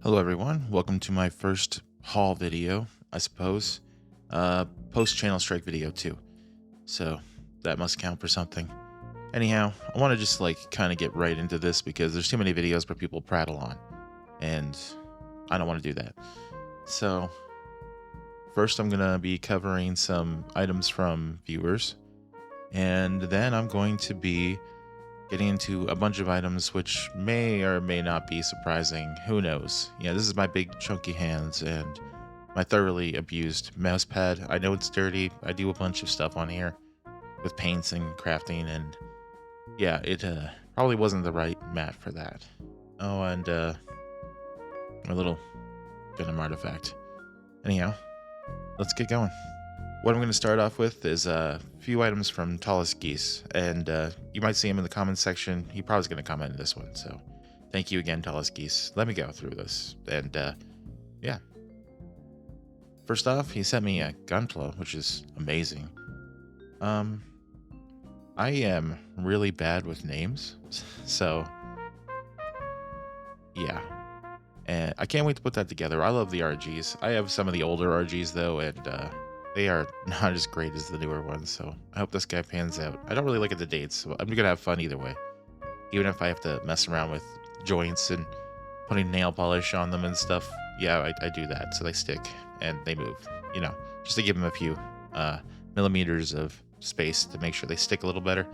Hello everyone, welcome to my first haul video, I suppose. Post channel strike video too, so that must count for something. Anyhow, I want to just kind of get right into this because there's too many videos where people prattle on, and I don't want to do that. So first I'm gonna be covering some items from viewers, and then I'm going to be getting into a bunch of items which may or may not be surprising. Who knows? Yeah, this is my big chunky hands and my thoroughly abused mouse pad. I know it's dirty. I do a bunch of stuff on here with paints and crafting, and yeah, it probably wasn't the right mat for that. Oh, and a little Gundam artifact. Anyhow, let's get going. What I'm going to start off with is a few items from Tallis geese, and you might see him in the comments section. He probably is going to comment in this one, so thank you again, Tallis geese. Let me go through this, and yeah. First off, he sent me a gunpla, which is amazing. I am really bad with names, so yeah. And I can't wait to put that together. I love the RGs. I have some of the older RGs though, and they are not as great as the newer ones, so I hope this guy pans out. I don't really look at the dates, so I'm gonna have fun either way. Even if I have to mess around with joints and putting nail polish on them and stuff, yeah, I do that, so they stick and they move, you know, just to give them a few millimeters of space to make sure they stick a little better.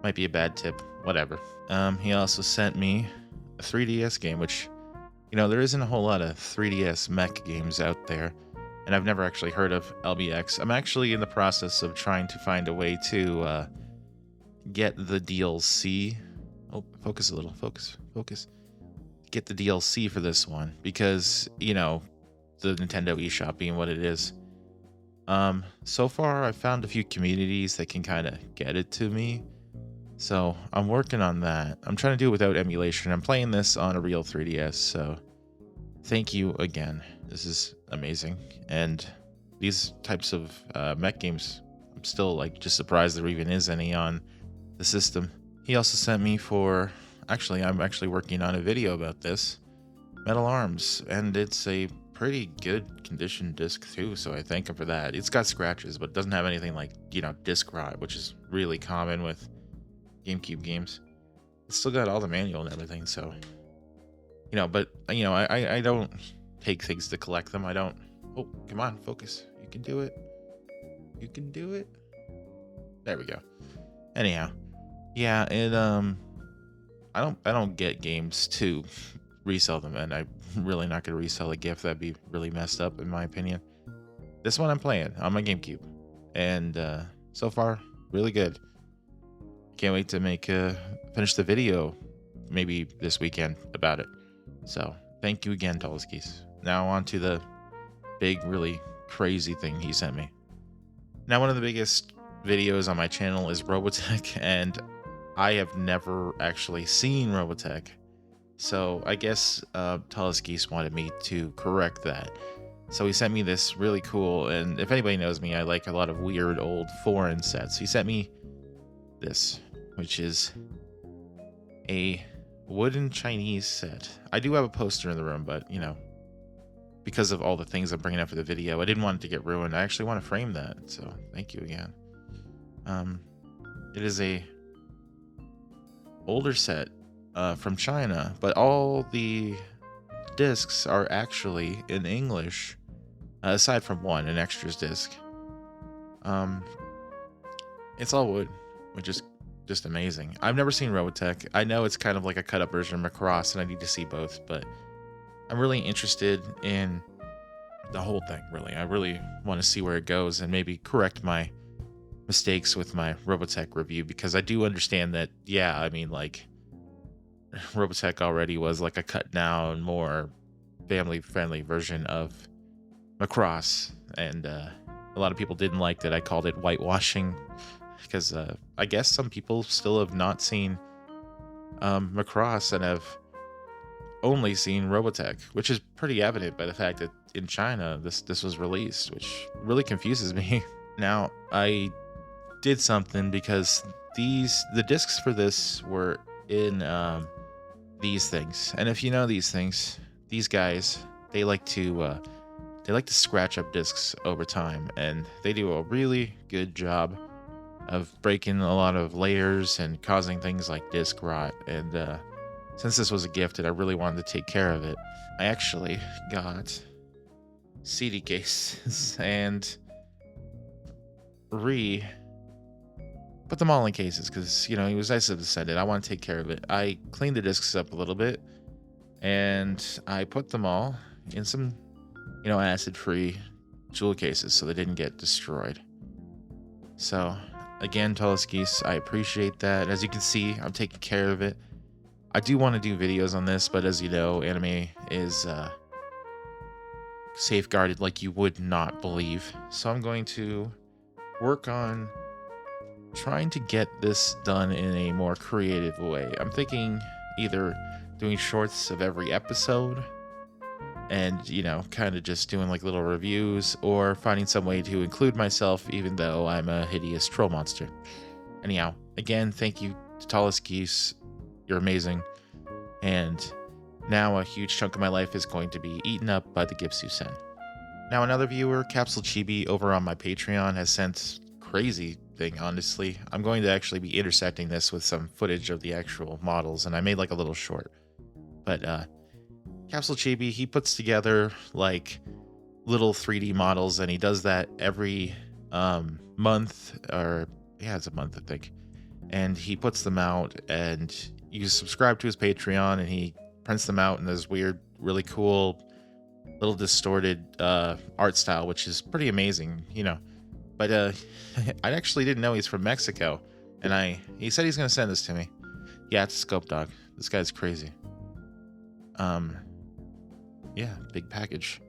Might be a bad tip, whatever. He also sent me a 3DS game, which, you know, there isn't a whole lot of 3DS mech games out there, and I've never actually heard of LBX. I'm actually in the process of trying to find a way to get the DLC. Oh, focus a little. Focus. Get the DLC for this one because, you know, the Nintendo eShop being what it is. So far, I've found a few communities that can kind of get it to me. So I'm working on that. I'm trying to do it without emulation. I'm playing this on a real 3DS, so thank you again. This is amazing. And these types of mech games, I'm still just surprised there even is any on the system. He also sent me for, I'm actually working on a video about this, Metal Arms, and it's a pretty good condition disc too, so I thank him for that. It's got scratches, but it doesn't have anything like, you know, disc rot, which is really common with GameCube games. It's still got all the manual and everything, so, you know, but, you know, I don't take things to collect them. I don't. Oh, come on, focus. You can do it. You can do it. There we go. Anyhow, yeah, it I don't get games to resell them, and I'm really not gonna resell a gift. That'd be really messed up in my opinion. This one I'm playing on my GameCube, and so far really good. Can't wait to finish the video maybe this weekend about it. So thank you again, Tallis. Now on to the big, really crazy thing he sent me. Now, one of the biggest videos on my channel is Robotech, and I have never actually seen Robotech. So I guess Tallis wanted me to correct that. So he sent me this really cool, and if anybody knows me, I like a lot of weird old foreign sets. He sent me this, which is a wooden Chinese set. I do have a poster in the room, but, you know, because of all the things I'm bringing up for the video, I didn't want it to get ruined. I actually want to frame that, so thank you again. It is a older set from China, but all the discs are actually in English, aside from one, an extras disc. It's all wood, which is just amazing. I've never seen Robotech. I know it's kind of like a cut-up version of Macross, and I need to see both, but I'm really interested in the whole thing, really. I really want to see where it goes and maybe correct my mistakes with my Robotech review, because I do understand that, yeah, I mean, Robotech already was like a cut down, more family-friendly version of Macross, and a lot of people didn't like that I called it whitewashing, because I guess some people still have not seen Macross and have only seen Robotech, which is pretty evident by the fact that in China this was released, which really confuses me. Now, I did something because the discs for this were in these things, and if you know these things, these guys, they like to scratch up discs over time, and they do a really good job of breaking a lot of layers and causing things like disc rot. And since this was a gift and I really wanted to take care of it, I actually got CD cases and put them all in cases because, he was nice to send it. I want to take care of it. I cleaned the discs up a little bit and I put them all in some, acid-free jewel cases so they didn't get destroyed. So, again, Tallis geese, I appreciate that. As you can see, I'm taking care of it. I do want to do videos on this, but as you know, anime is safeguarded like you would not believe. So I'm going to work on trying to get this done in a more creative way. I'm thinking either doing shorts of every episode and, kind of just doing like little reviews, or finding some way to include myself even though I'm a hideous troll monster. Anyhow, again, thank you to Tallis geese. You're amazing. And now a huge chunk of my life is going to be eaten up by the gifts you send. Now another viewer, Capsule Chibi, over on my Patreon has sent crazy thing, honestly. I'm going to actually be intersecting this with some footage of the actual models, and I made like a little short. But Capsule Chibi, he puts together like little 3D models, and he does that every month, or it's a month, I think. And he puts them out, and you subscribe to his Patreon, and he prints them out in this weird, really cool, little distorted art style, which is pretty amazing, But I actually didn't know he's from Mexico, and he said he's gonna send this to me. Yeah, it's a scope dog. This guy's crazy. Yeah, big package.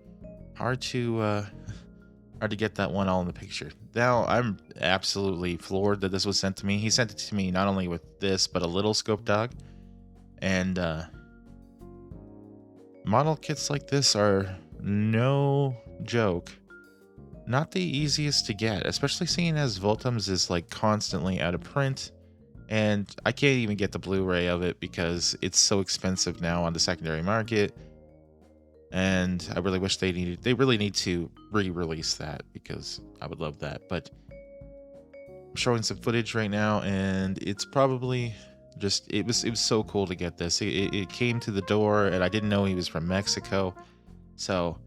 Hard to get that one all in the picture. Now I'm absolutely floored that this was sent to me. He sent it to me not only with this, but a little scope dog. And model kits like this are no joke. Not the easiest to get, especially seeing as Voltums is like constantly out of print, and I can't even get the Blu-ray of it because it's so expensive now on the secondary market. And I really wish they really need to re-release that, because I would love that. But I'm showing some footage right now, and it's probably just it was so cool to get this. It came to the door, and I didn't know he was from Mexico, so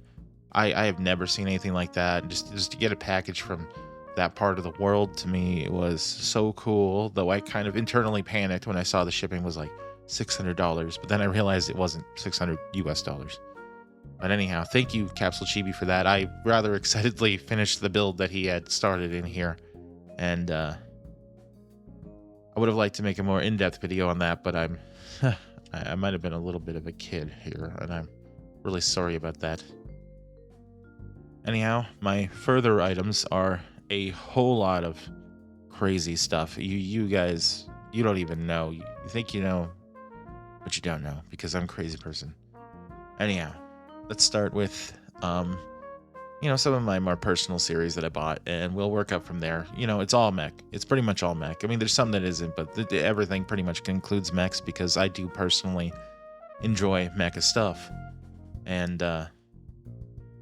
I have never seen anything like that. Just to get a package from that part of the world, to me, it was so cool. Though I kind of internally panicked when I saw the shipping was like $600, but then I realized it wasn't $600 US. But anyhow, thank you, Capsule Chibi, for that. I rather excitedly finished the build that he had started in here, and I would have liked to make a more in-depth video on that, but I might have been a little bit of a kid here, and I'm really sorry about that. Anyhow, my further items are a whole lot of crazy stuff. You guys, you don't even know. You think you know, but you don't know, because I'm a crazy person. Anyhow, let's start with some of my more personal series that I bought, and we'll work up from there. It's all mech. It's pretty much all mech. I mean, there's some that isn't, but everything pretty much includes mechs, because I do personally enjoy mecha stuff. And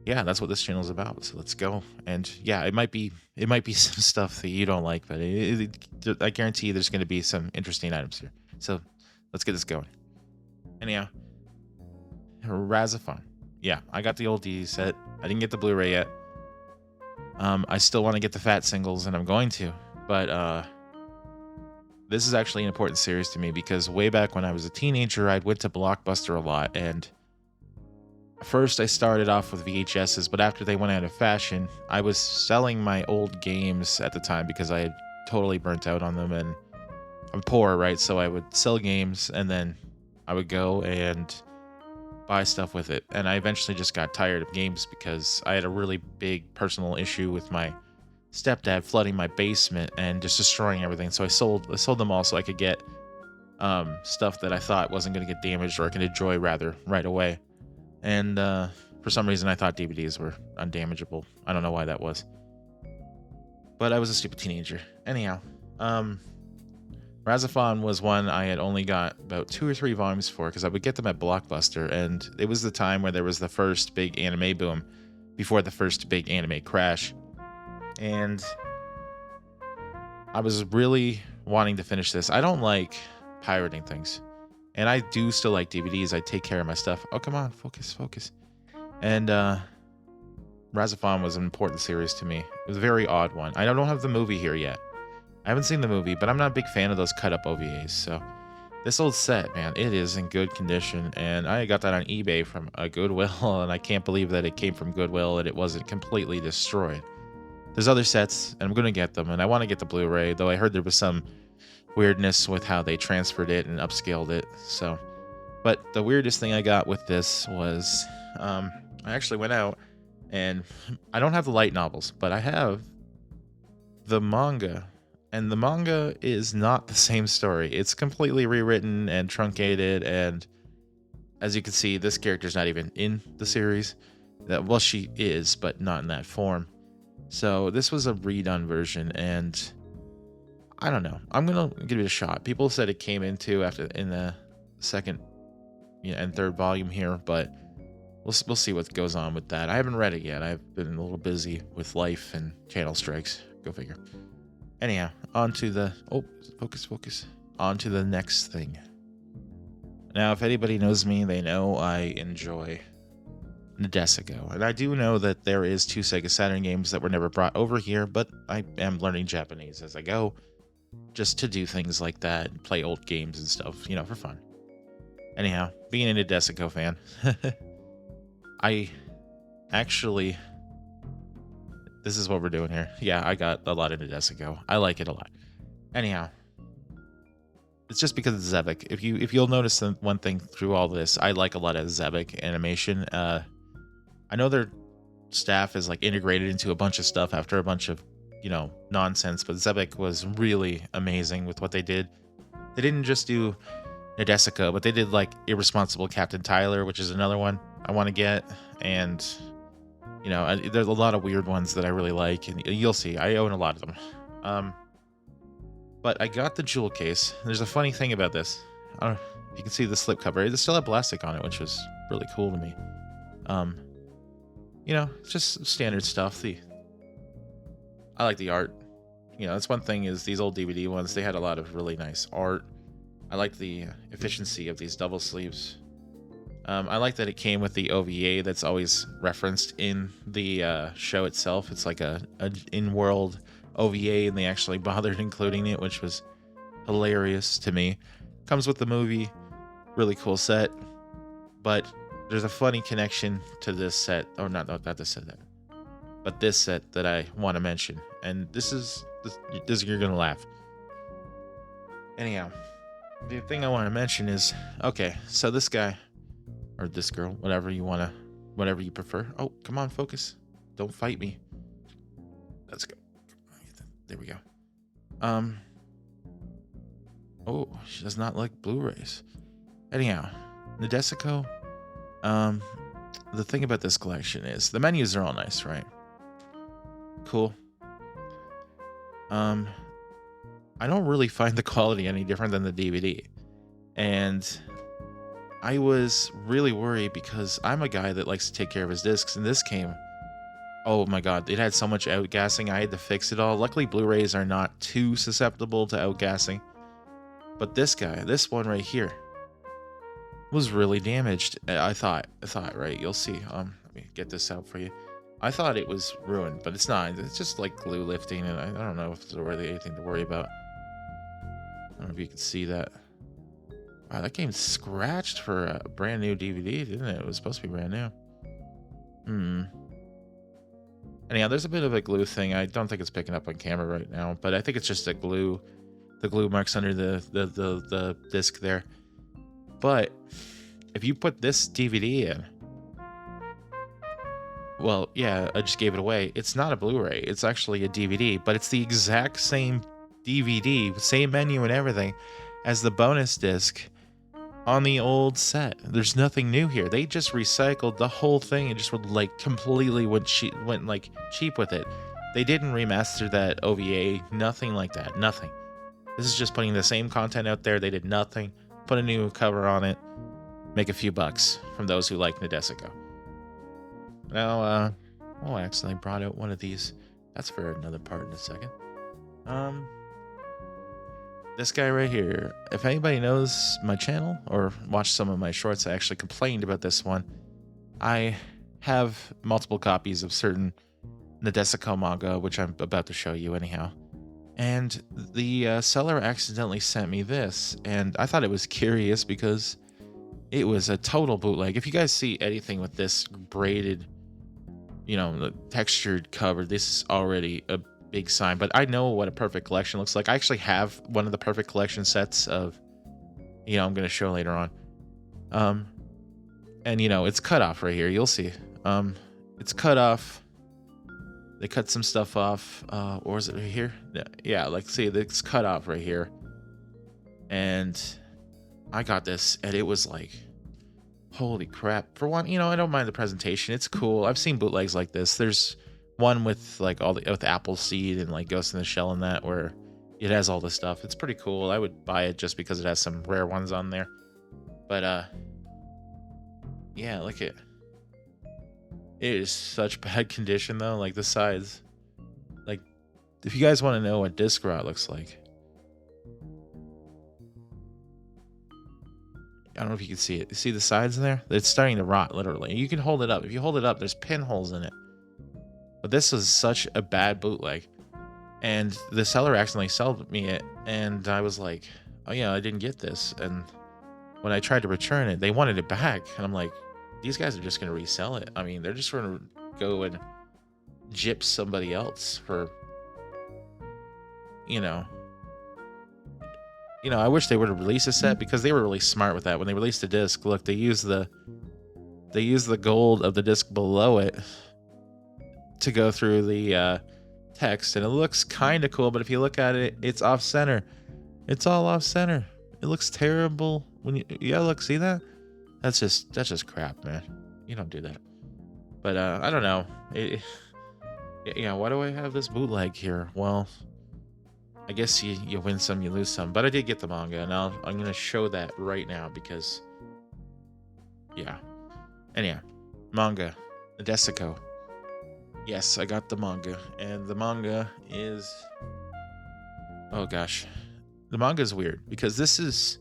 yeah, that's what this channel is about. So let's go. And yeah, it might be some stuff that you don't like, but I guarantee you there's going to be some interesting items here. So let's get this going. Anyhow, Razon. Yeah, I got the old D set. I didn't get the Blu-ray yet. I still want to get the fat singles, and I'm going to. But this is actually an important series to me, because way back when I was a teenager, I went to Blockbuster a lot, and first I started off with VHSs, but after they went out of fashion, I was selling my old games at the time because I had totally burnt out on them, and I'm poor, right? So I would sell games, and then I would go and buy stuff with it. And I eventually just got tired of games because I had a really big personal issue with my stepdad flooding my basement and just destroying everything. So I sold them all so I could get stuff that I thought wasn't going to get damaged, or I could enjoy rather right away. And for some reason I thought DVDs were undamageable. I don't know why that was, but I was a stupid teenager. Anyhow, Razon Razon was one I had only got about 2 or 3 volumes for because I would get them at Blockbuster, and it was the time where there was the first big anime boom before the first big anime crash. And I was really wanting to finish this. I don't like pirating things, and I do still like DVDs. I take care of my stuff. Oh, come on, focus. And Razon was an important series to me. It was a very odd one. I don't have the movie here yet. I haven't seen the movie, but I'm not a big fan of those cut-up OVAs. So this old set, man, it is in good condition, and I got that on eBay from a Goodwill, and I can't believe that it came from Goodwill and it wasn't completely destroyed. There's other sets, and I'm going to get them, and I want to get the Blu-ray, though I heard there was some weirdness with how they transferred it and upscaled it. So, but the weirdest thing I got with this was I actually went out, and I don't have the light novels, but I have the manga, and the manga is not the same story. It's completely rewritten and truncated, and as you can see, this character's not even in the series. Well, she is, but not in that form. So this was a redone version, and I don't know. I'm gonna give it a shot. People said it came in the second, and third volume here, but we'll see what goes on with that. I haven't read it yet. I've been a little busy with life and channel strikes. Go figure. Anyhow, on to the focus. On to the next thing. Now, if anybody knows me, they know I enjoy Deso, and I do know that there is 2 Sega Saturn games that were never brought over here, but I am learning Japanese as I go, just to do things like that, and play old games and stuff, for fun. Anyhow, being a Deso fan, this is what we're doing here. Yeah, I got a lot into Deso. I like it a lot. Anyhow, it's just because it's Xebec. If you'll notice one thing through all this, I like a lot of Xebec animation. I know their staff is like integrated into a bunch of stuff after a bunch of, nonsense, but Xebec was really amazing with what they did. They didn't just do Deso, but they did like Irresponsible Captain Tyler, which is another one I want to get, and there's a lot of weird ones that I really like, and you'll see. I own a lot of them. But I got the jewel case. There's a funny thing about this. I don't know if you can see the slipcover. It still had plastic on it, which was really cool to me. It's just standard stuff. I like the art. That's one thing is these old DVD ones, they had a lot of really nice art. I like the efficiency of these double sleeves. I like that it came with the OVA that's always referenced in the show itself. It's like a in-world OVA, and they actually bothered including it, which was hilarious to me. Comes with the movie, really cool set, but there's a funny connection to this set, or not this set, but this set that I want to mention, and this you're gonna laugh. Anyhow, the thing I want to mention is, okay, so this guy, or this girl, whatever you prefer. Oh, come on, focus. Don't fight me. Let's go. There we go. Oh, she does not like Blu-rays. Anyhow, the Deso, the thing about this collection is the menus are all nice, right? Cool. I don't really find the quality any different than the DVD. And I was really worried because I'm a guy that likes to take care of his discs, and this came, oh my god, it had so much outgassing. I had to fix it all. Luckily, Blu-rays are not too susceptible to outgassing, but this one right here was really damaged. I thought, right? You'll see. Let me get this out for you. I thought it was ruined, but it's not. It's just like glue lifting, and I don't know if there's really anything to worry about. I don't know if you can see that. Wow, that game's scratched for a brand new DVD, didn't it? It was supposed to be brand new. Anyhow, there's a bit of a glue thing. I don't think it's picking up on camera right now, but I think it's just the glue marks under the disc there. But if you put this DVD in, well, yeah, I just gave it away. It's not a Blu-ray. It's actually a DVD, but it's the exact same DVD, same menu and everything as the bonus disc on the old set. There's nothing new here. They just recycled the whole thing and just completely went cheap with it. They didn't remaster that OVA, nothing like that, nothing. This is just putting the same content out there. They did nothing. Put a new cover on it. Make a few bucks from those who like Nadesico. Now, oh, I accidentally brought out one of these. That's for another part in a second. This guy right here. If anybody knows my channel or watched some of my shorts, I actually complained about this one. I have multiple copies of certain Nadesico manga, which I'm about to show you anyhow. And the seller accidentally sent me this, and I thought it was curious because it was a total bootleg. If you guys see anything with this braided, the textured cover, this is already a big sign. But I know what a perfect collection looks like. I actually have one of the perfect collection sets of, I'm going to show later on. And it's cut off right here. You'll see. It's cut off. They cut some stuff off. Or is it right here? Yeah, see, it's cut off right here. And I got this, and it was like, holy crap. For one, I don't mind the presentation. It's cool. I've seen bootlegs like this. There's one with with Appleseed and Ghost in the Shell and that, where it has all this stuff. It's pretty cool. I would buy it just because it has some rare ones on there. But yeah, look at it. It is such bad condition though. The sides. If you guys want to know what disc rot looks like, I don't know if you can see it. You see the sides in there? It's starting to rot, literally. You can hold it up. If you hold it up, there's pinholes in it. But this was such a bad bootleg. And the seller accidentally sold me it. And I was like, oh yeah, I didn't get this. And when I tried to return it, they wanted it back. And I'm like, these guys are just going to resell it. I mean, they're just going to go and gyp somebody else for, I wish they would have released a set, because they were really smart with that. When they released the disc, look, they used the gold of the disc below it to go through the text, and it looks kind of cool. But if you look at it, it's off center. It's all off center. It looks terrible. Look, see that? That's just crap, man. You don't do that. But I don't know. Why do I have this bootleg here? Well, I guess you win some, you lose some. But I did get the manga, and I'm going to show that right now because, yeah. Anyhow, manga, Nadesico. Yes, I got the manga, and the manga is, oh gosh, the manga is weird because this is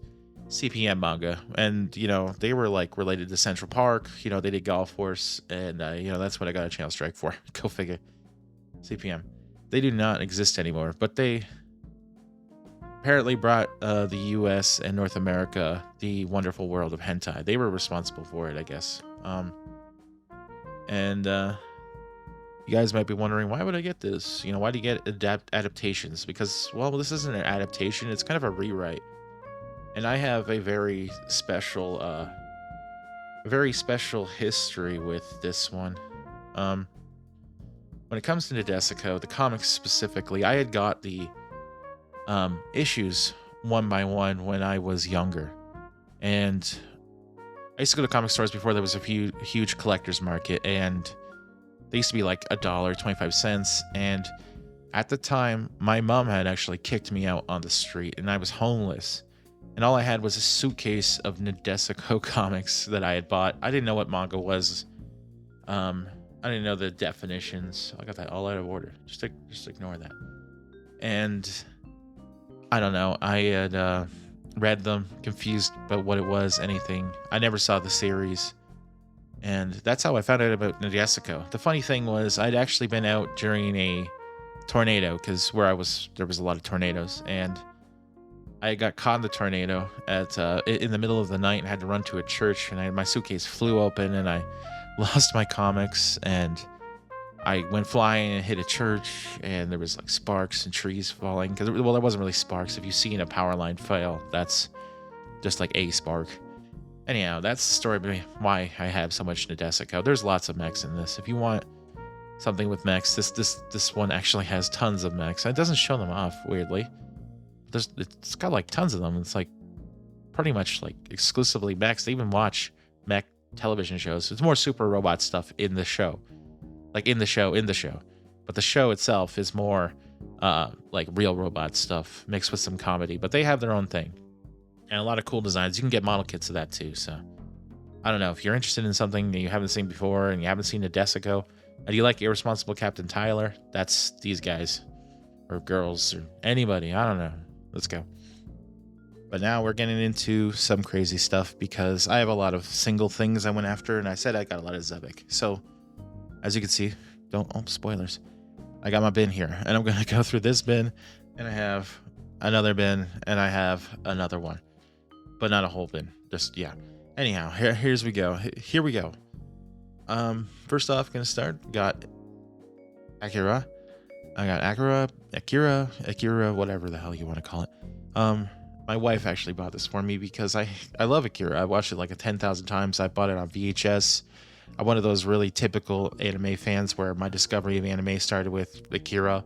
CPM manga, and they were related to Central Park. They did Golf Force, and that's what I got a channel strike for. Go figure. CPM. They do not exist anymore, but they apparently brought the US and North America the wonderful world of hentai. They were responsible for it, I guess. And you guys might be wondering, why would I get this? Why do you get adaptations? Because, well, this isn't an adaptation. It's kind of a rewrite. And I have a very special history with this one. When it comes to Nadesico, the comics specifically, I had got the issues one by one when I was younger. And I used to go to comic stores before there was a huge collector's market, and they used to be like $1, 25 cents. And at the time, my mom had actually kicked me out on the street, and I was homeless. And all I had was a suitcase of Nadesico comics that I had bought. I didn't know what manga was. I didn't know the definitions. I got that all out of order. Just ignore that. And I don't know. I had read them, confused about what it was, anything. I never saw the series. And that's how I found out about Nadesico. The funny thing was, I'd actually been out during a tornado, because where I was, there was a lot of tornadoes. And I got caught in the tornado in the middle of the night and had to run to a church. And my suitcase flew open, and I lost my comics. And I went flying and hit a church, and there was sparks and trees falling. There wasn't really sparks. If you see a power line fail, that's just a spark. Anyhow, that's the story behind why I have so much Nadesico. There's lots of mechs in this. If you want something with mechs, this one actually has tons of mechs. It doesn't show them off, weirdly. It's got tons of them. It's pretty much exclusively mechs. They even watch mech television shows. It's more super robot stuff in the show. In the show. But the show itself is more like real robot stuff mixed with some comedy, but they have their own thing and a lot of cool designs. You can get model kits of that too. So I don't know if you're interested in something that you haven't seen before and you haven't seen a Deso, and you like Irresponsible Captain Tyler, that's these guys or girls or anybody. I don't know. Let's go. But now we're getting into some crazy stuff because I have a lot of single things I went after, and I said I got a lot of Zebek. So as you can see, spoilers. I got my bin here, and I'm going to go through this bin, and I have another bin, and I have another one, but not a whole bin. Just, yeah. Anyhow, here we go. First off, gonna start. Got Akira. I got Akira, whatever the hell you want to call it. My wife actually bought this for me because I love Akira. I watched it like 10,000 times. I bought it on VHS. I'm one of those really typical anime fans where my discovery of anime started with Akira,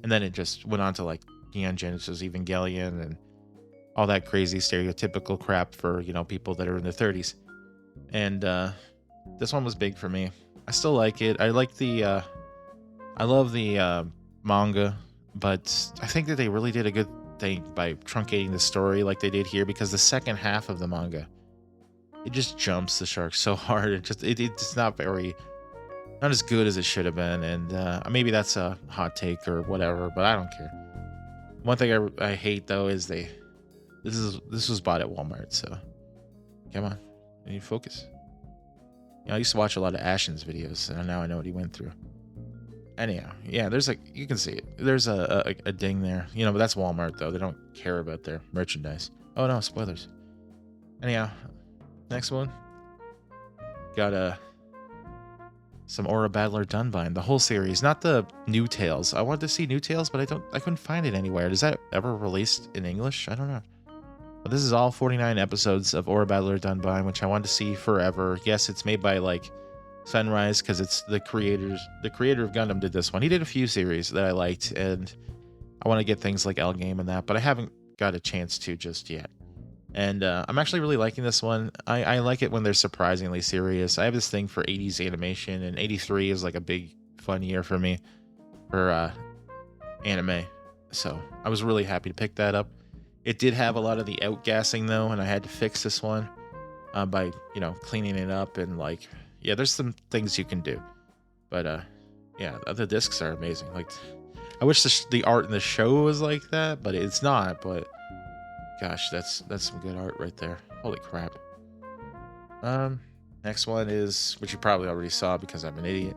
and then it just went on to like Neon Genesis Evangelion and all that crazy stereotypical crap for, people that are in their 30s. And this one was big for me. I still like it. I love the manga, but I think that they really did a good thing by truncating the story like they did here, because the second half of the manga, it just jumps the shark so hard. It's not as good as it should have been. And maybe that's a hot take or whatever, but I don't care. One thing I hate though is this was bought at Walmart, so come on, I need focus. I used to watch a lot of Ashen's videos, and now I know what he went through. Anyhow, yeah, you can see it. There's a ding there, but that's Walmart though. They don't care about their merchandise. Oh no, spoilers. Anyhow, next one. Got some Aura Battler Dunbine, the whole series, not the New Tales. I wanted to see New Tales, but I couldn't find it anywhere. Is that ever released in English? I don't know. But this is all 49 episodes of Aura Battler Dunbine, which I wanted to see forever. Yes, it's made by like Sunrise because it's the creator of Gundam did this one. He did a few series that I liked, and I want to get things like L Game and that, but I haven't got a chance to just yet. And I'm actually really liking this one. I like it when they're surprisingly serious. I have this thing for 80s animation, and 83 is like a big fun year for me for anime. So I was really happy to pick that up. It did have a lot of the outgassing though, and I had to fix this one by cleaning it up, and like, yeah, there's some things you can do. But yeah, the discs are amazing. Like, I wish the art in the show was like that, but it's not. But gosh, that's some good art right there. Holy crap. Next one is, which you probably already saw because I'm an idiot.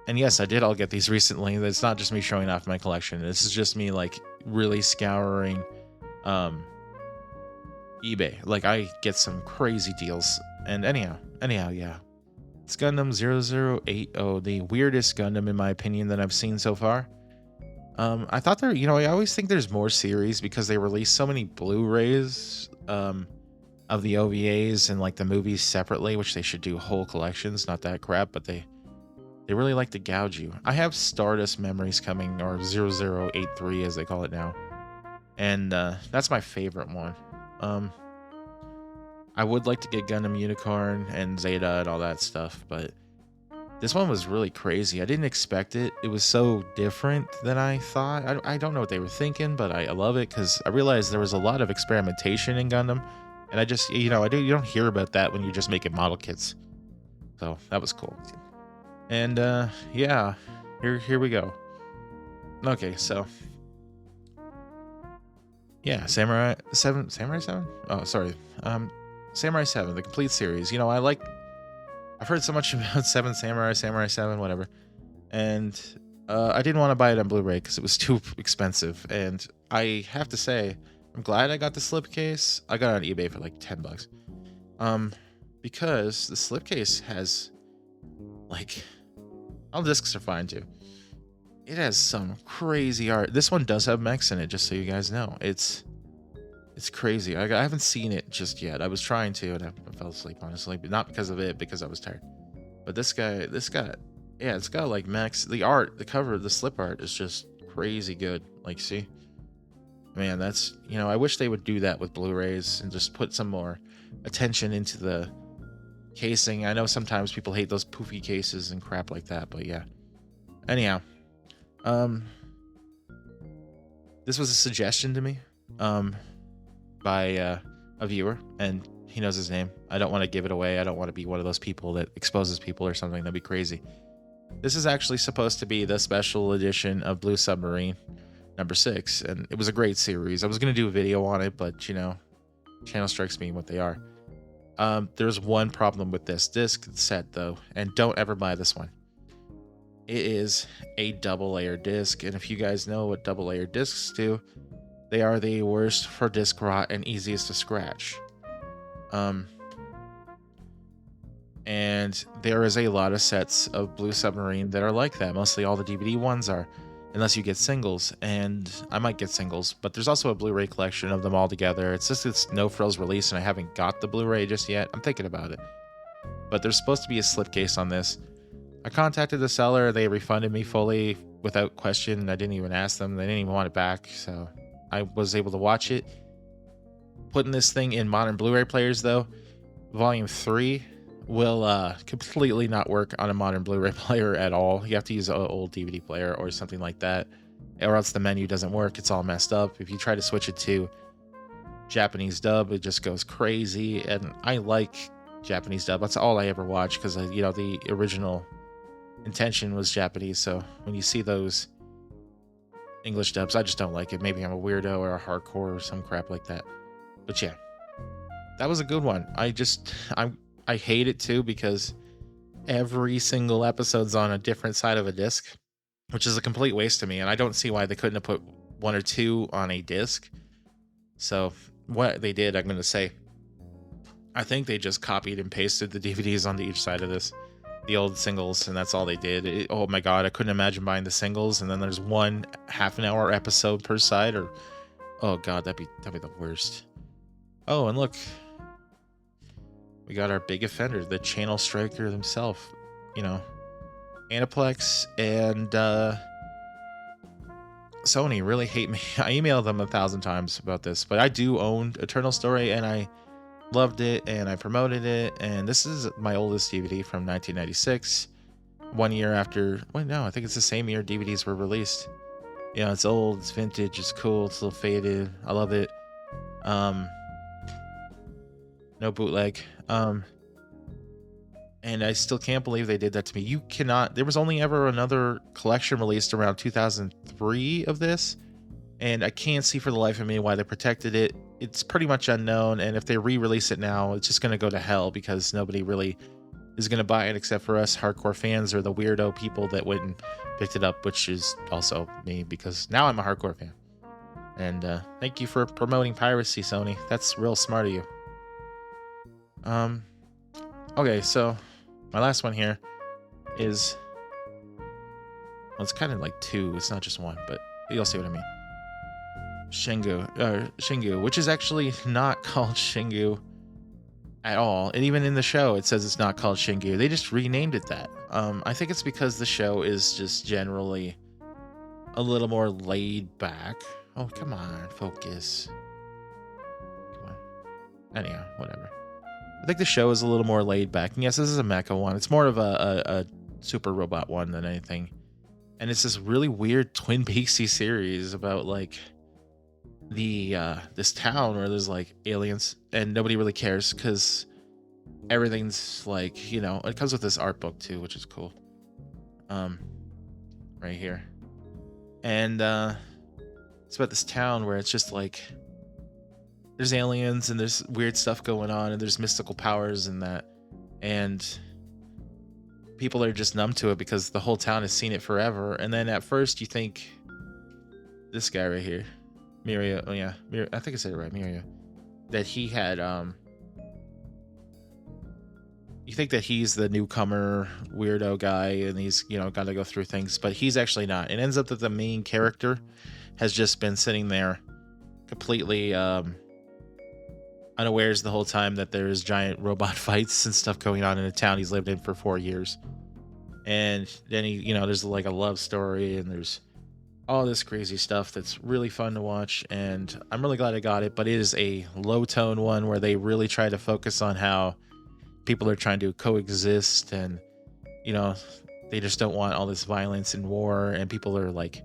And yes, I did all get these recently. It's not just me showing off my collection. This is just me like really scouring eBay. Like, I get some crazy deals. And anyhow, yeah. It's Gundam 0080, the weirdest Gundam in my opinion that I've seen so far. I thought I always think there's more series because they release so many Blu-rays of the OVAs and like the movies separately, which they should do whole collections, not that crap, but they really like to gouge you. I have Stardust Memories coming, or 0083 as they call it now. And that's my favorite one. I would like to get Gundam Unicorn and Zeta and all that stuff, but this one was really crazy. I didn't expect it. It was so different than I thought. I don't know what they were thinking, but I love it because I realized there was a lot of experimentation in Gundam. And I just, you don't hear about that when you're just making model kits. So that was cool. And yeah, here we go. Okay, so yeah, Samurai 7. Oh, sorry. Samurai 7, the complete series. I've heard so much about 7 Samurai 7, whatever. And I didn't want to buy it on Blu-ray because it was too expensive. And I have to say, I'm glad I got the slipcase. I got it on eBay for like $10. Because the slipcase has like, all the discs are fine too. It has some crazy art. This one does have mechs in it, just so you guys know. It's crazy. I haven't seen it just yet. I was trying to, and I fell asleep, honestly, but not because of it, because I was tired. But this guy, yeah, it's got like mechs. The art, the cover, the slip art is just crazy good. Like, see? Man, that's, I wish they would do that with Blu-rays and just put some more attention into the casing. I know sometimes people hate those poofy cases and crap like that, but yeah. Anyhow, um, this was a suggestion to me, by a viewer, and he knows his name. I don't want to give it away. I don't want to be one of those people that exposes people or something. That'd be crazy. This is actually supposed to be the special edition of Blue Submarine number 6, and it was a great series. I was going to do a video on it, but, you know, channel strikes being what they are. There's one problem with this disc set, though, and don't ever buy this one. It is a double layer disc, and if you guys know what double layer discs do, they are the worst for disc rot and easiest to scratch. And there is a lot of sets of Blue Submarine that are like that. Mostly all the DVD ones are, unless you get singles, and I might get singles, but there's also a Blu-ray collection of them all together. It's just it's no frills release, and I haven't got the Blu-ray just yet. I'm thinking about it. But there's supposed to be a slipcase on this. I contacted the seller. They refunded me fully without question. I didn't even ask them. They didn't even want it back, so I was able to watch it. Putting this thing in modern Blu-ray players, though, Volume 3 will completely not work on a modern Blu-ray player at all. You have to use an old DVD player or something like that, or else the menu doesn't work. It's all messed up. If you try to switch it to Japanese dub, it just goes crazy. And I like Japanese dub. That's all I ever watch, because you know, the original intention was Japanese. So when you see those English dubs, I just don't like it. Maybe I'm a weirdo or a hardcore or some crap like that. But yeah, that was a good one. I hate it too, because every single episode's on a different side of a disc, which is a complete waste to me. And I don't see why they couldn't have put 1 or 2 on a disc. So what they did, I'm going to say, I think they just copied and pasted the DVDs onto each side of this, the old singles, and that's all they did. Oh my God, I couldn't imagine buying the singles, and then there's one half-an-hour episode per side, or oh God, that'd be the worst. Oh, and look, we got our big offender, the channel striker himself, you know, Aniplex and Sony really hate me. I emailed them 1,000 times about this, but I do own Eternal Story, and I loved it, and I promoted it, and this is my oldest DVD from 1996, 1 year after, wait, no, I think it's the same year DVDs were released. You know, it's old, it's vintage, it's cool, it's a little faded, I love it. No bootleg. And I still can't believe they did that to me. You cannot, there was only ever another collection released around 2003 of this, and I can't see for the life of me why they protected it. It's pretty much unknown, and if they re-release it now, it's just going to go to hell, because nobody really is going to buy it except for us hardcore fans or the weirdo people that went and picked it up, which is also me, because now I'm a hardcore fan. And thank you for promoting piracy, Sony. That's real smart of you. Okay, so my last one here is, well, it's kind of like 2. It's not just 1, but you'll see what I mean. Shingu, which is actually not called Shingu at all. And even in the show, it says it's not called Shingu. They just renamed it that. I think it's because the show is just generally a little more laid back. Oh, come on, focus. Come on. Anyhow, whatever. I think the show is a little more laid back. And yes, this is a mecha one. It's more of a super robot one than anything. And it's this really weird Twin Peaksy series about like this town where there's like aliens and nobody really cares, because everything's like, you know, it comes with this art book too, which is cool. Right here. And it's about this town where it's just like there's aliens and there's weird stuff going on and there's mystical powers and that, and people are just numb to it because the whole town has seen it forever. And then at first you think this guy right here, Mirio, oh yeah, I think I said it right, Mirio, that he had you think that he's the newcomer weirdo guy and he's, you know, got to go through things, but he's actually not. It ends up that the main character has just been sitting there completely unawares the whole time that there's giant robot fights and stuff going on in a town he's lived in for 4 years. And then he, you know, there's like a love story and there's all this crazy stuff that's really fun to watch, and I'm really glad I got it. But it is a low tone one where they really try to focus on how people are trying to coexist, and, you know, they just don't want all this violence and war, and people are like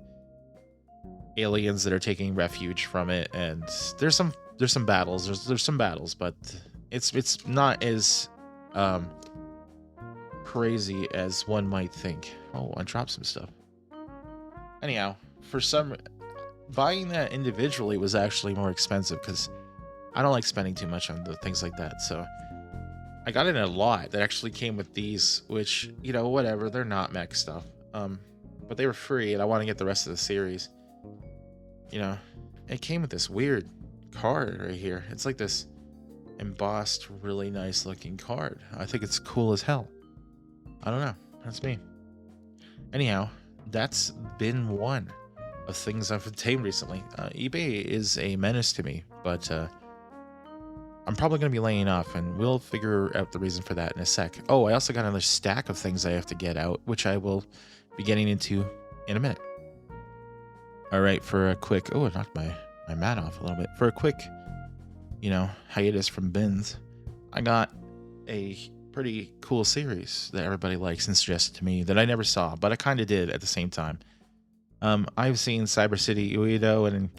aliens that are taking refuge from it. And there's some battles. There's some battles, but it's not as crazy as one might think. Oh, I dropped some stuff. Anyhow, buying that individually was actually more expensive because I don't like spending too much on the things like that. So I got it in a lot that actually came with these, which, you know, whatever, they're not mech stuff. But they were free, and I want to get the rest of the series. You know, it came with this weird card right here. It's like this embossed, really nice looking card. I think it's cool as hell. I don't know. That's me. Anyhow, that's been one of things I've obtained recently. eBay is a menace to me, but I'm probably going to be laying off, and we'll figure out the reason for that in a sec. Oh, I also got another stack of things I have to get out, which I will be getting into in a minute. All right, for a quick... Oh, it knocked my mat off a little bit. For a quick, you know, hiatus from bins, I got a pretty cool series that everybody likes and suggested to me that I never saw, but I kind of did at the same time. I've seen Cyber City Uedo, and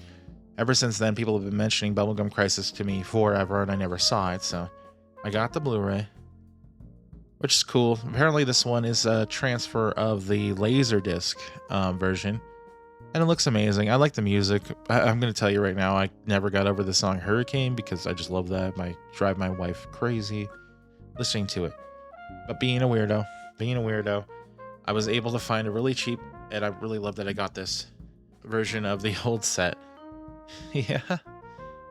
ever since then, people have been mentioning Bubblegum Crisis to me forever, and I never saw it, so I got the Blu-ray, which is cool. Apparently, this one is a transfer of the Laserdisc version, and it looks amazing. I like the music. I'm going to tell you right now, I never got over the song Hurricane because I just love that. I drive my wife crazy listening to it. But being a weirdo, I was able to find a really cheap, and I really love that I got this version of the old set. Yeah,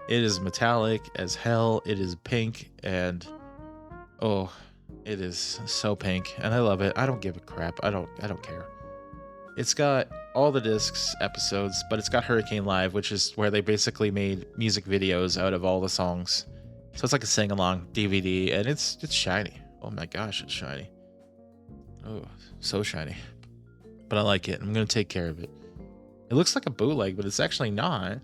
it is metallic as hell. It is pink, and oh, it is so pink, and I love it. I don't give a crap. I don't care. It's got all the discs episodes, but it's got Hurricane Live, which is where they basically made music videos out of all the songs. So it's like a sing-along DVD, and it's shiny. Oh my gosh, it's shiny. Oh, so shiny. But I like it. I'm going to take care of it. It looks like a bootleg, but it's actually not.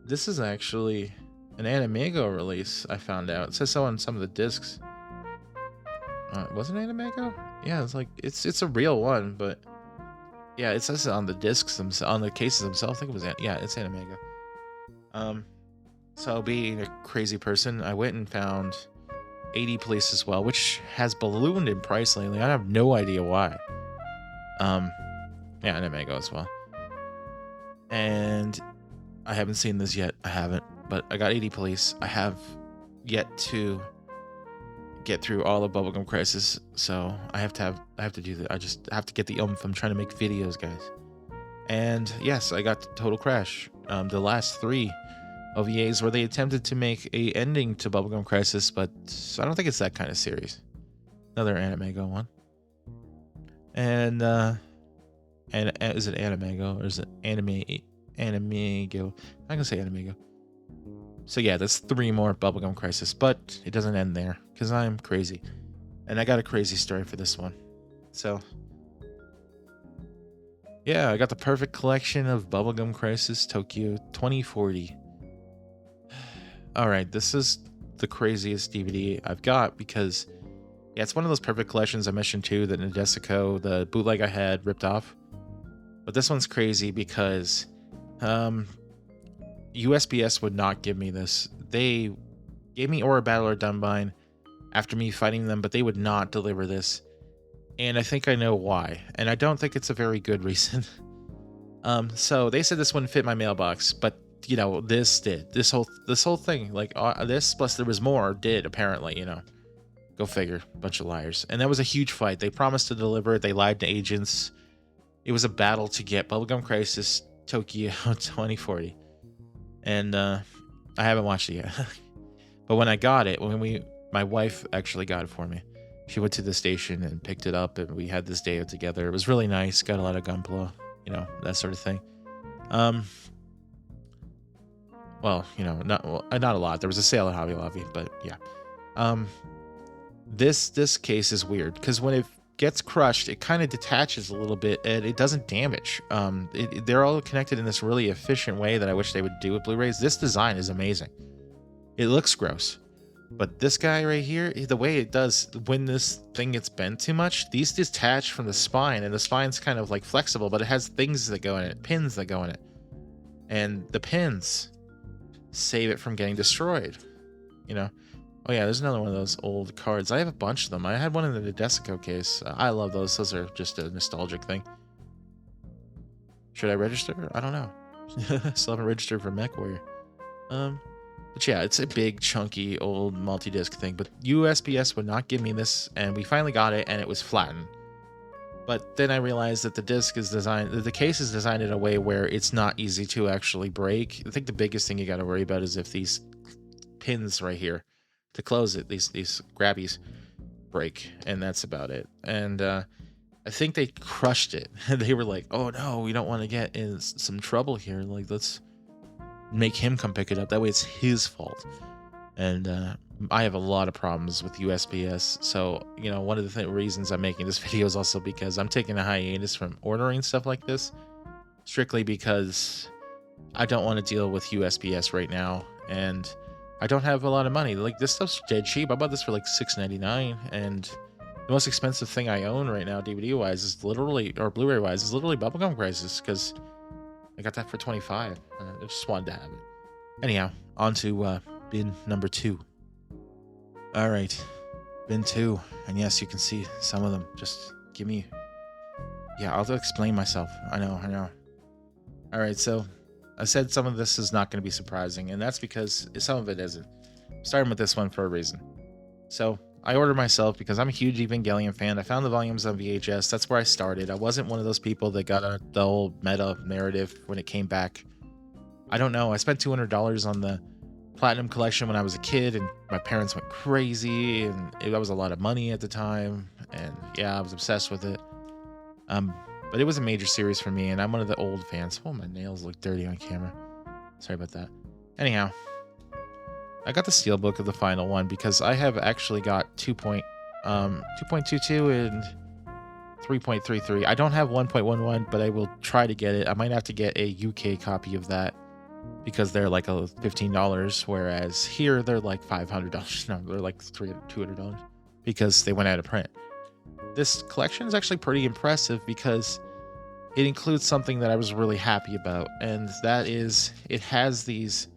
This is actually an Animego release, I found out. It says so on some of the discs. Was it Animego? Yeah, it's like it's a real one, but yeah, it says it on the discs on the cases themselves. I think it was it's Animego. So being a crazy person, I went and found 80 Police as well, which has ballooned in price lately. I have no idea why. Yeah, Animego as well. And I haven't seen this yet. I haven't, but I got 80 Police. I have yet to get through all of Bubblegum Crisis, so I have to do that. I just have to get the oomph. I'm trying to make videos, guys. And yes, I got Total Crash. The last 3 OVAs where they attempted to make a ending to Bubblegum Crisis, but I don't think it's that kind of series. Another Animego one. And is it Animego or is it Animego? I'm gonna say Animego. So yeah, that's 3 more Bubblegum Crisis, but it doesn't end there because I'm crazy, and I got a crazy story for this one. So yeah, I got the perfect collection of Bubblegum Crisis Tokyo 2040. All right, this is the craziest DVD I've got because yeah, it's one of those perfect collections I mentioned too that Nadesico, the bootleg I had, ripped off. But this one's crazy because USPS would not give me this. They gave me Aura Battler Dunbine after me fighting them, but they would not deliver this. And I think I know why. And I don't think it's a very good reason. So they said this wouldn't fit my mailbox, but you know, this did. This whole thing, like this plus there was more, did apparently, you know. Go figure. Bunch of liars. And that was a huge fight. They promised to deliver it. They lied to agents. It was a battle to get Bubblegum Crisis Tokyo 2040. And I haven't watched it yet. But when I got it, my wife actually got it for me. She went to the station and picked it up, and we had this day out together. It was really nice. Got a lot of gunpla, you know, that sort of thing. Well, you know, not a lot. There was a sale at Hobby Lobby, but yeah. This case is weird because when it gets crushed, it kind of detaches a little bit and it doesn't damage. They're all connected in this really efficient way that I wish they would do with Blu-rays. This design is amazing. It looks gross, But this guy right here, the way it does, when this thing gets bent too much, these detach from the spine, and the spine's kind of like flexible, but it has things that go in it, pins that go in it. And the pins save it from getting destroyed, you know? Oh yeah, there's another one of those old cards. I have a bunch of them. I had one in the Deso case. I love those. Those are just a nostalgic thing. Should I register? I don't know. Still haven't registered for Mech Warrior. But yeah, it's a big, chunky, old multi-disc thing. But USPS would not give me this, and we finally got it, and it was flattened. But then I realized that the disc is designed, the case is designed in a way where it's not easy to actually break. I think the biggest thing you got to worry about is if these pins right here to close it, these grabbies break, and that's about it. And I think they crushed it. They were like, "Oh no, we don't want to get in some trouble here. Like, let's make him come pick it up. That way, it's his fault." And I have a lot of problems with USPS. So, you know, one of the reasons I'm making this video is also because I'm taking a hiatus from ordering stuff like this, strictly because I don't want to deal with USPS right now, and I don't have a lot of money. Like, this stuff's dead cheap. I bought this for like $6.99, and the most expensive thing I own right now, DVD wise, is literally, or Blu-ray wise, is literally Bubblegum Crisis, because I got that for $25. I just wanted to have it. Anyhow, on to bin number 2. All right, bin 2, and yes, you can see some of them. Just give me, yeah, I'll explain myself. I know. All right, so I said some of this is not going to be surprising, and that's because some of it isn't. I'm starting with this one for a reason. So I ordered myself because I'm a huge Evangelion fan. I found the volumes on VHS. That's where I started. I wasn't one of those people that got the whole meta narrative when it came back. I don't know. I spent $200 on the Platinum Collection when I was a kid, and my parents went crazy, and that was a lot of money at the time. And yeah, I was obsessed with it. But it was a major series for me, and I'm one of the old fans. Oh, my nails look dirty on camera. Sorry about that. Anyhow, I got the steelbook of the final one because I have actually got 2.22 and 3.33. I don't have 1.11, but I will try to get it. I might have to get a UK copy of that because they're like $15, whereas here they're like $500. No, they're like $200 because they went out of print. This collection is actually pretty impressive because it includes something that I was really happy about, and that is it has these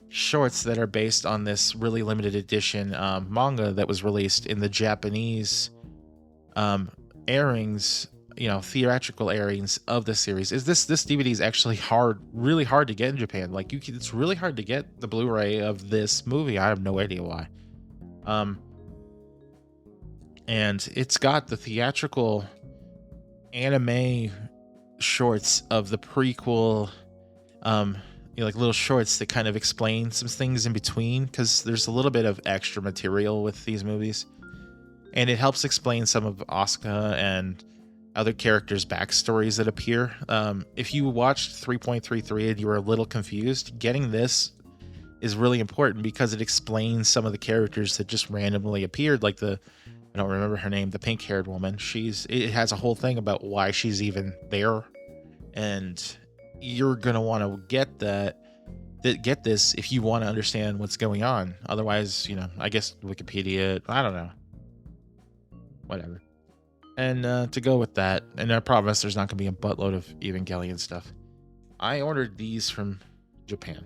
shorts that are based on this really limited edition manga that was released in the Japanese airings, you know, theatrical airings of the series. This DVD is actually really hard to get in Japan. Like, it's really hard to get the Blu-ray of this movie. I have no idea why. And it's got the theatrical anime shorts of the prequel, you know, like little shorts that kind of explain some things in between, because there's a little bit of extra material with these movies, and it helps explain some of Asuka and other characters' backstories that appear. If you watched 3.33 and you were a little confused, getting this is really important because it explains some of the characters that just randomly appeared, like I don't remember her name, the pink-haired woman. It has a whole thing about why she's even there, and you're gonna want to get this if you want to understand what's going on. Otherwise, you know, I guess Wikipedia, I don't know, whatever. And to go with that, and I promise there's not gonna be a buttload of Evangelion stuff, I ordered these from Japan.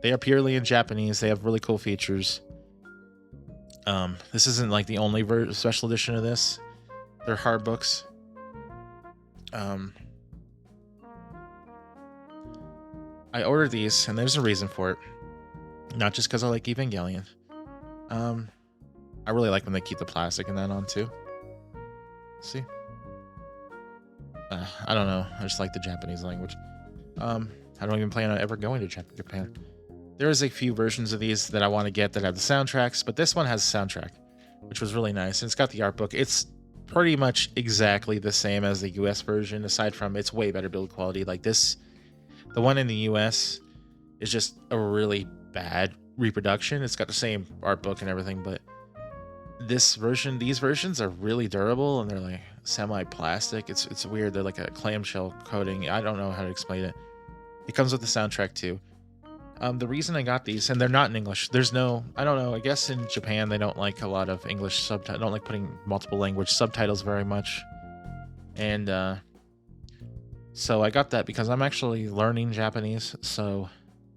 They are purely in Japanese. They have really cool features. This isn't like the only special edition of this. They're hard books. I ordered these, and there's a reason for it. Not just because I like Evangelion. I really like when they keep the plastic and that on too. See? I don't know. I just like the Japanese language. I don't even plan on ever going to Japan. There's a few versions of these that I want to get that have the soundtracks, but this one has a soundtrack, which was really nice. And it's got the art book. It's pretty much exactly the same as the US version, aside from it's way better build quality. Like this, the one in the US is just a really bad reproduction. It's got the same art book and everything, but these versions are really durable, and they're like semi-plastic. It's weird. They're like a clamshell coating. I don't know how to explain it. It comes with the soundtrack too. The reason I got these, and they're not in English. There's no, I don't know. I guess in Japan they don't like a lot of English subtitles. Don't like putting multiple language subtitles very much. And so I got that because I'm actually learning Japanese. So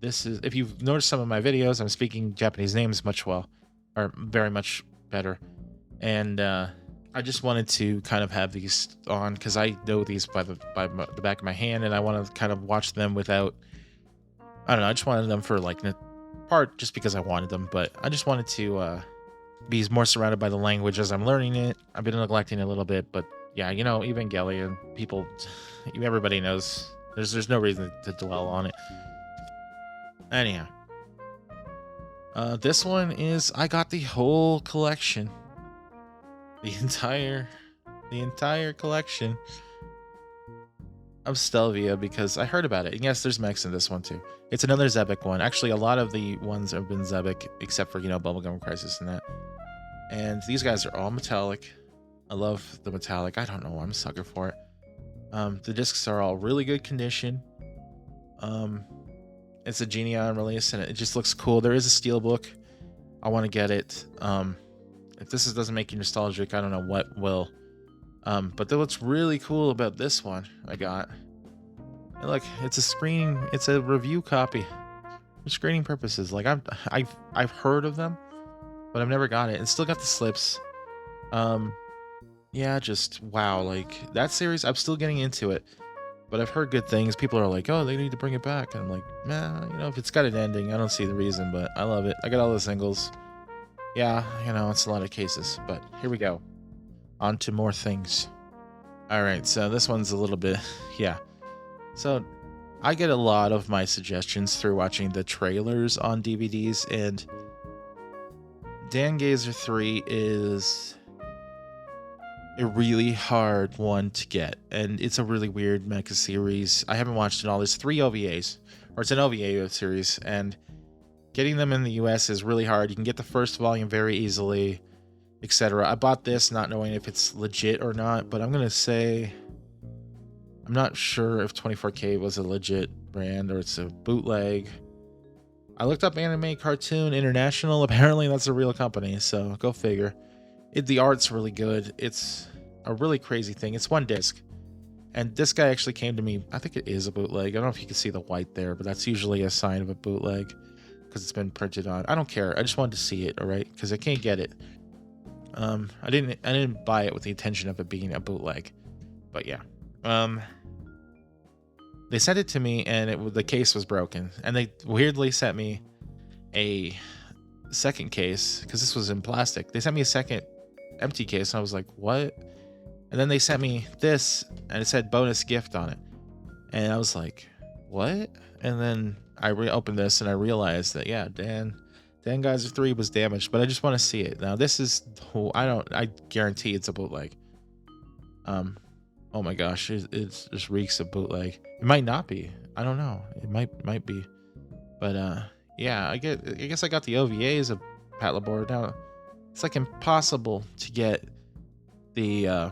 this is, if you've noticed some of my videos, I'm speaking Japanese names much well, or very much better. And I just wanted to kind of have these on because I know these by the back of my hand, and I want to kind of watch them without. I don't know. I just wanted them for like part just because I wanted them, but I just wanted to be more surrounded by the language as I'm learning it. I've been neglecting it a little bit, but yeah, you know, Evangelion, people, everybody knows. There's no reason to dwell on it. Anyhow, this one is, I got the whole collection, the entire collection of Stelvia because I heard about it. And yes, there's mechs in this one too. It's another Zebek one. Actually, a lot of the ones have been Zebek, except for, you know, Bubblegum Crisis and that. And these guys are all metallic. I love the metallic. I don't know. I'm a sucker for it. The discs are all really good condition. It's a Geneon release, and it just looks cool. There is a steelbook. I want to get it. If this doesn't make you nostalgic, I don't know what will. But what's really cool about this one I got, and look, it's a screening, it's a review copy for screening purposes. Like I've heard of them, but I've never got it. And still got the slips. Yeah, just wow, like that series, I'm still getting into it, but I've heard good things. People are like, oh, they need to bring it back, and I'm like, nah, you know, if it's got an ending, I don't see the reason, but I love it. I got all the singles. Yeah, you know, it's a lot of cases, but here we go. On to more things. All right, so this one's a little bit, yeah. So I get a lot of my suggestions through watching the trailers on DVDs, and Dan Gazer 3 is a really hard one to get, and it's a really weird mecha series. I haven't watched it all. There's 3 OVAs, or it's an OVA series, and getting them in the US is really hard. You can get the first volume very easily, etc. I bought this not knowing if it's legit or not, but I'm gonna say I'm not sure if 24K was a legit brand or it's a bootleg. I looked up Anime Cartoon International. Apparently that's a real company, so go figure. The art's really good. It's a really crazy thing. It's one disc, and this guy actually came to me. I think it is a bootleg. I don't know if you can see the white there, but that's usually a sign of a bootleg because it's been printed on. I don't care. I just wanted to see it, all right? Because I can't get it. I didn't buy it with the intention of it being a bootleg, but yeah. They sent it to me, and the case was broken, and they weirdly sent me a second case because this was in plastic. They sent me a second empty case, and I was like, what? And then they sent me this, and it said bonus gift on it, and I was like, what? And then I reopened this, and I realized that, yeah, Dan Geyser 3 was damaged, but I just want to see it. Now this is, I guarantee it's a bootleg. Oh my gosh, it just reeks of bootleg. It might not be. I don't know. It might be. But yeah, I guess I got the OVAs of Pat Labor. Now it's like impossible to get the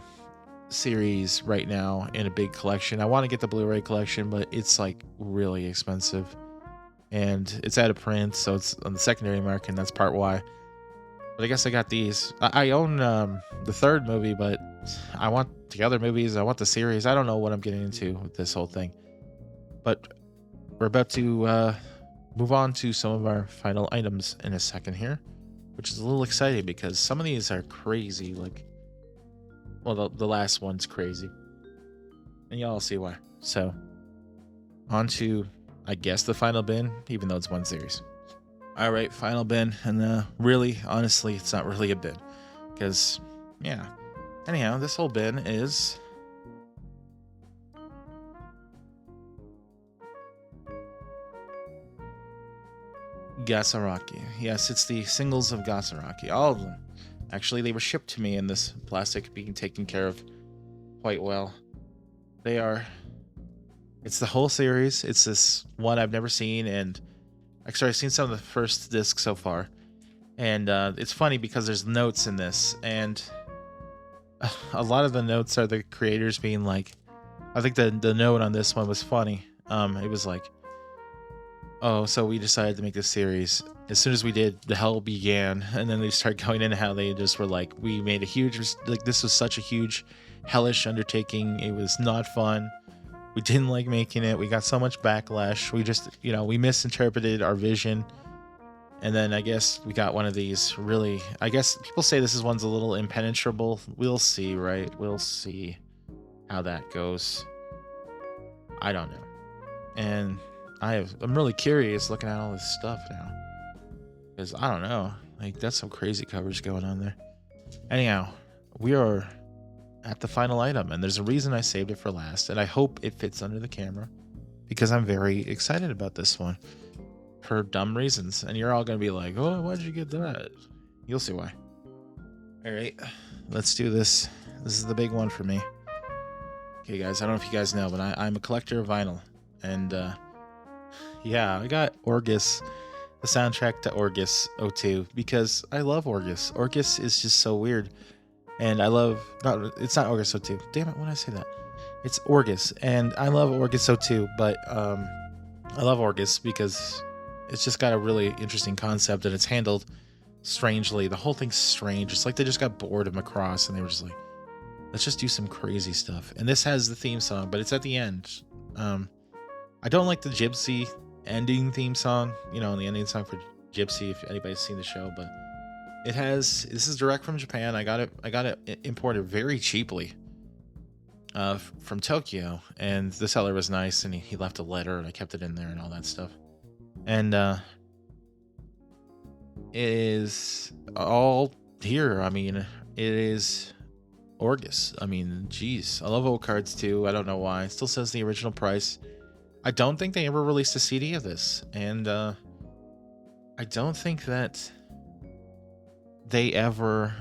series right now in a big collection. I want to get the Blu-ray collection, but it's like really expensive. And it's out of print, so it's on the secondary market, and that's part why. But I guess I got these. I own the third movie, but I want the other movies. I want the series. I don't know what I'm getting into with this whole thing. But we're about to move on to some of our final items in a second here, which is a little exciting because some of these are crazy. Like, well, the last one's crazy, and y'all see why. So, on to, I guess, the final bin, even though it's one series. All right, final bin, and really, honestly, it's not really a bin, because, yeah. Anyhow, this whole bin is Gasaraki. Yes, it's the singles of Gasaraki, all of them. Actually, they were shipped to me in this plastic, being taken care of quite well. They are, it's the whole series. It's this one I've never seen, and actually, I've seen some of the first discs so far, and it's funny because there's notes in this, and a lot of the notes are the creators being like, I think the note on this one was funny. It was like, Oh, so we decided to make this series. As soon as we did, the hell began, and then they start going into how they just were like, we made a huge, like, this was such a huge, hellish undertaking. It was not fun. We didn't like making it. We got so much backlash. We just, we misinterpreted our vision. And then I guess we got one of these really, I guess people say this is one's a little impenetrable. We'll see, right? We'll see how that goes. I don't know. And I'm really curious looking at all this stuff now. Because I don't know. Like, that's some crazy coverage going on there. Anyhow, we are at the final item, and there's a reason I saved it for last, and I hope it fits under the camera because I'm very excited about this one for dumb reasons. And you're all going to be like, oh, why'd you get that? You'll see why. All right, let's do this. This is the big one for me. Okay, guys, I don't know if you guys know, but I'm a collector of vinyl. And, yeah, I got Orgus, the soundtrack to Orgus 02, because I love Orgus. Orgus is just so weird. And I love, it's not Orgus 02. Damn it, when did I say that? It's Orgus. And I love Orgus 02, but I love Orgus because it's just got a really interesting concept and it's handled strangely. The whole thing's strange. It's like they just got bored of Macross and they were just like, let's just do some crazy stuff. And this has the theme song, but it's at the end. I don't like the Gypsy ending theme song, the ending song for Gypsy, if anybody's seen the show, but this is direct from Japan. I got it imported very cheaply from Tokyo, and the seller was nice, and he left a letter, and I kept it in there and all that stuff. And it is all here. I mean, it is Orgus. I mean, geez, I love old cards too. I don't know why. It still says the original price. I don't think they ever released a CD of this, and I don't think that they ever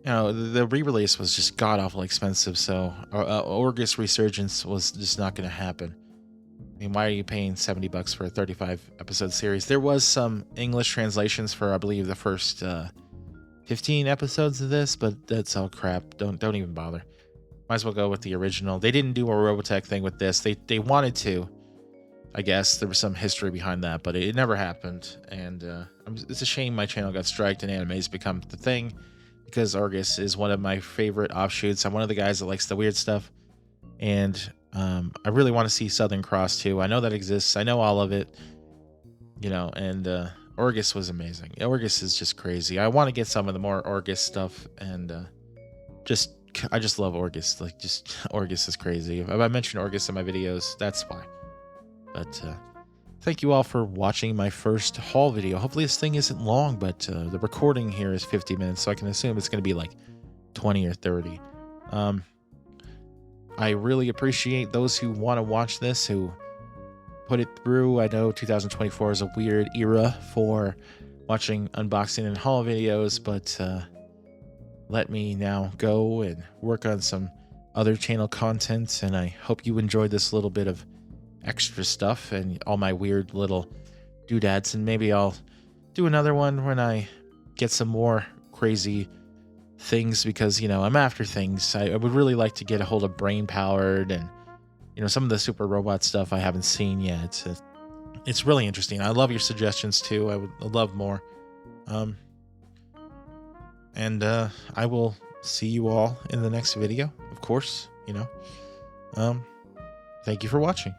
the re-release was just god-awful expensive, so Orgus Resurgence was just not going to happen. I mean, why are you paying $70 for a 35 episode series? There was some English translations for, I believe, the first 15 episodes of this, but that's all crap. Don't even bother. Might as well go with the original. They didn't do a Robotech thing with this. They wanted to. I guess there was some history behind that, but it never happened. And it's a shame my channel got striked and anime's become the thing, because Orgus is one of my favorite offshoots. I'm one of the guys that likes the weird stuff. And I really want to see Southern Cross too. I know that exists. I know all of it. And Orgus was amazing. Orgus is just crazy. I want to get some of the more Orgus stuff, and I just love Orgus. Like, just Orgus is crazy. If I mention Orgus in my videos, that's why. But thank you all for watching my first haul video. Hopefully this thing isn't long, but the recording here is 50 minutes, so I can assume it's going to be like 20 or 30. I really appreciate those who want to watch this, who put it through. I know 2024 is a weird era for watching unboxing and haul videos, but let me now go and work on some other channel content, and I hope you enjoyed this little bit of extra stuff and all my weird little doodads, and maybe I'll do another one when I get some more crazy things, because I'm after things. I would really like to get a hold of brain powered and some of the super robot stuff I haven't seen yet. It's really interesting. I love your suggestions too. I would love more. And I will see you all in the next video, of course. Thank you for watching.